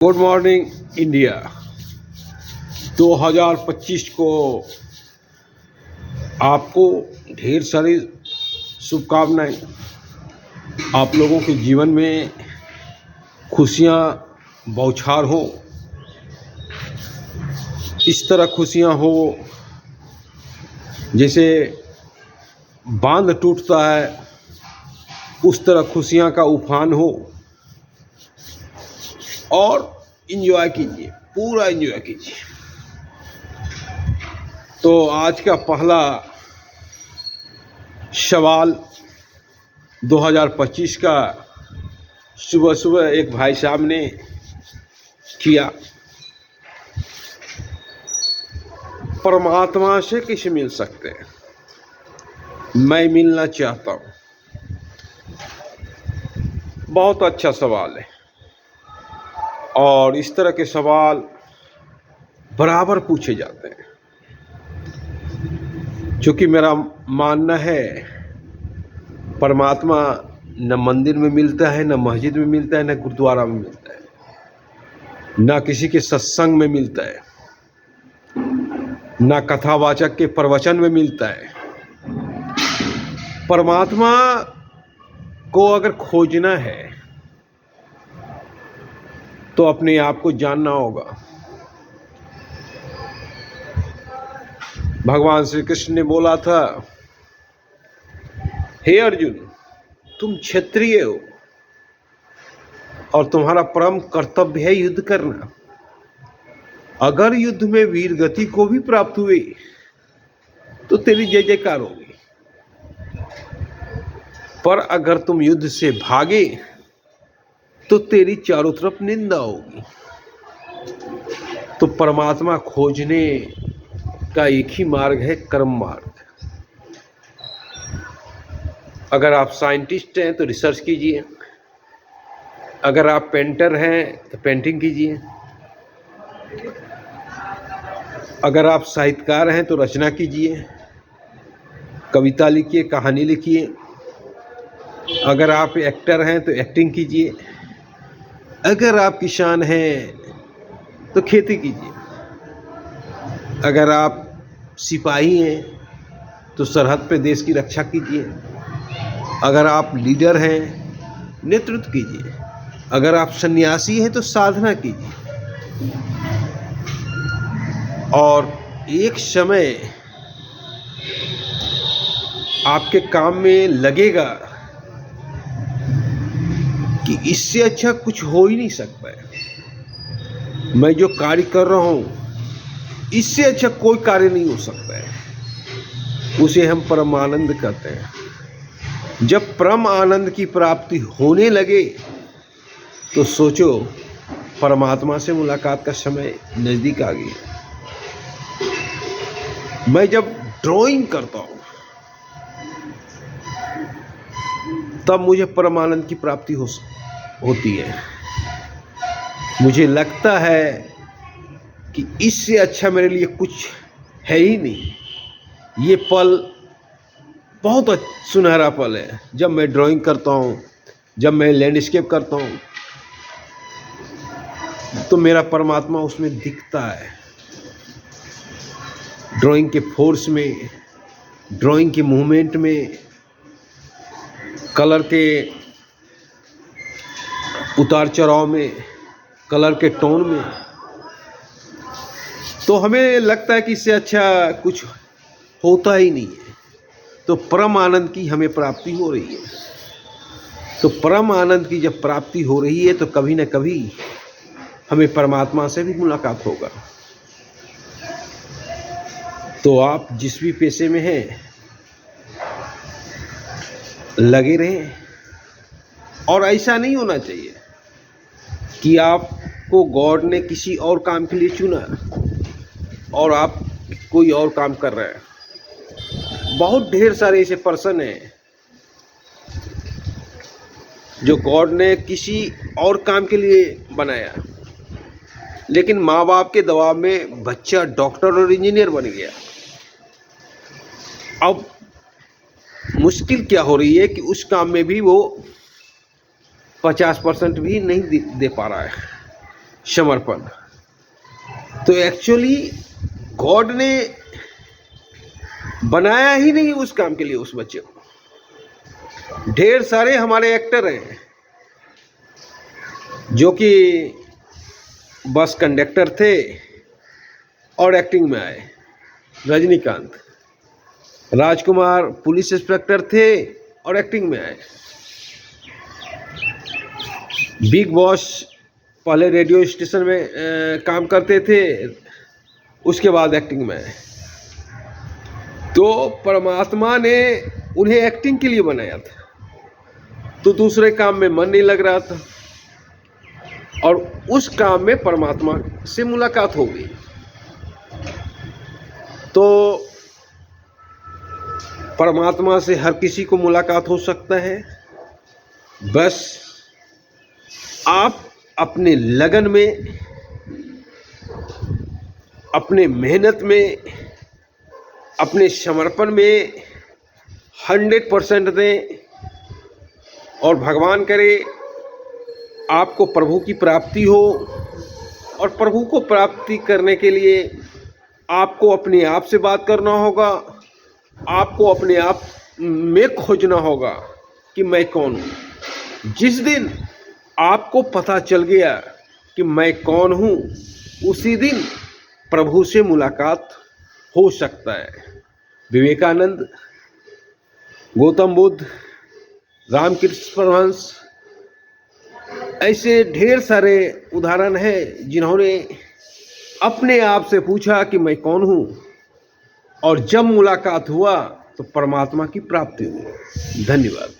Good morning India. 2025 को आपको ढेर सारी शुभकामनाएं। आप लोगों के जीवन में खुशियां बौछार हो, इस तरह खुशियां हो जैसे बांध टूटता है, उस तरह खुशियां का उफान हो। और एंजॉय कीजिए, पूरा एंजॉय कीजिए। तो आज का पहला सवाल 2025 का सुबह सुबह एक भाई साहब ने किया, परमात्मा से कैसे मिल सकते हैं? मैं मिलना चाहता हूँ। बहुत अच्छा सवाल है और इस तरह के सवाल बराबर पूछे जाते हैं, क्योंकि मेरा मानना है परमात्मा न मंदिर में मिलता है, न मस्जिद में मिलता है, न गुरुद्वारा में मिलता है, न किसी के सत्संग में मिलता है, न कथावाचक के प्रवचन में मिलता है। परमात्मा को अगर खोजना है तो अपने आप को जानना होगा। भगवान श्री कृष्ण ने बोला था, हे अर्जुन, तुम क्षत्रिय हो और तुम्हारा परम कर्तव्य है युद्ध करना। अगर युद्ध में वीर गति को भी प्राप्त हुई तो तेरी जय जयकार होगी, पर अगर तुम युद्ध से भागे तो तेरी चारों तरफ निंदा होगी। तो परमात्मा खोजने का एक ही मार्ग है, कर्म मार्ग। अगर आप साइंटिस्ट हैं तो रिसर्च कीजिए, अगर आप पेंटर हैं तो पेंटिंग कीजिए, अगर आप साहित्यकार हैं तो रचना कीजिए, कविता लिखिए, कहानी लिखिए, अगर आप एक्टर हैं तो एक्टिंग कीजिए, अगर आप किसान हैं तो खेती कीजिए, अगर आप सिपाही हैं तो सरहद पे देश की रक्षा कीजिए, अगर आप लीडर हैं नेतृत्व कीजिए, अगर आप सन्यासी हैं तो साधना कीजिए। और एक समय आपके काम में लगेगा कि इससे अच्छा कुछ हो ही नहीं सकता है। मैं जो कार्य कर रहा हूँ इससे अच्छा कोई कार्य नहीं हो सकता है। उसे हम परम आनंद कहते हैं। जब परम आनंद की प्राप्ति होने लगे तो सोचो, परमात्मा से मुलाकात का समय नजदीक आ गया। मैं जब ड्राइंग करता हूँ तब मुझे परम आनंद की प्राप्ति होती है। मुझे लगता है कि इससे अच्छा मेरे लिए कुछ है ही नहीं। ये पल बहुत सुनहरा पल है। जब मैं ड्राइंग करता हूँ, जब मैं लैंडस्केप करता हूँ, तो मेरा परमात्मा उसमें दिखता है। ड्राइंग के फोर्स में, ड्राइंग के मूवमेंट में, कलर के उतार चढ़ाव में, कलर के टोन में, तो हमें लगता है कि इससे अच्छा कुछ होता ही नहीं है। तो परम आनंद की हमें प्राप्ति हो रही है। तो परम आनंद की जब प्राप्ति हो रही है तो कभी न कभी हमें परमात्मा से भी मुलाकात होगा। तो आप जिस भी पेशे में हैं लगे रहें। और ऐसा नहीं होना चाहिए कि आपको गॉड ने किसी और काम के लिए चुना और आप कोई और काम कर रहे हैं। बहुत ढेर सारे ऐसे पर्सन हैं जो गॉड ने किसी और काम के लिए बनाया, लेकिन माँ बाप के दबाव में बच्चा डॉक्टर और इंजीनियर बन गया। अब मुश्किल क्या हो रही है कि उस काम में भी वो 50% भी नहीं दे पा रहा है। समर्पण। तो एक्चुअली गॉड ने बनाया ही नहीं उस काम के लिए उस बच्चे को। ढेर सारे हमारे एक्टर हैं जो कि बस कंडक्टर थे और एक्टिंग में आए। रजनीकांत, राजकुमार पुलिस इंस्पेक्टर थे और एक्टिंग में आए। बिग बॉस पहले रेडियो स्टेशन में काम करते थे, उसके बाद एक्टिंग में आए। तो परमात्मा ने उन्हें एक्टिंग के लिए बनाया था, तो दूसरे काम में मन नहीं लग रहा था और उस काम में परमात्मा से मुलाकात हो गई। तो परमात्मा से हर किसी को मुलाकात हो सकता है, बस आप अपने लगन में, अपने मेहनत में, अपने समर्पण में 100% दें और भगवान करे आपको प्रभु की प्राप्ति हो। और प्रभु को प्राप्ति करने के लिए आपको अपने आप से बात करना होगा, आपको अपने आप में खोजना होगा कि मैं कौन हूँ। जिस दिन आपको पता चल गया कि मैं कौन हूँ, उसी दिन प्रभु से मुलाकात हो सकता है। विवेकानंद, गौतम बुद्ध, रामकृष्ण परमहंस, ऐसे ढेर सारे उदाहरण हैं जिन्होंने अपने आप से पूछा कि मैं कौन हूँ, और जब मुलाकात हुआ तो परमात्मा की प्राप्ति हुई। धन्यवाद।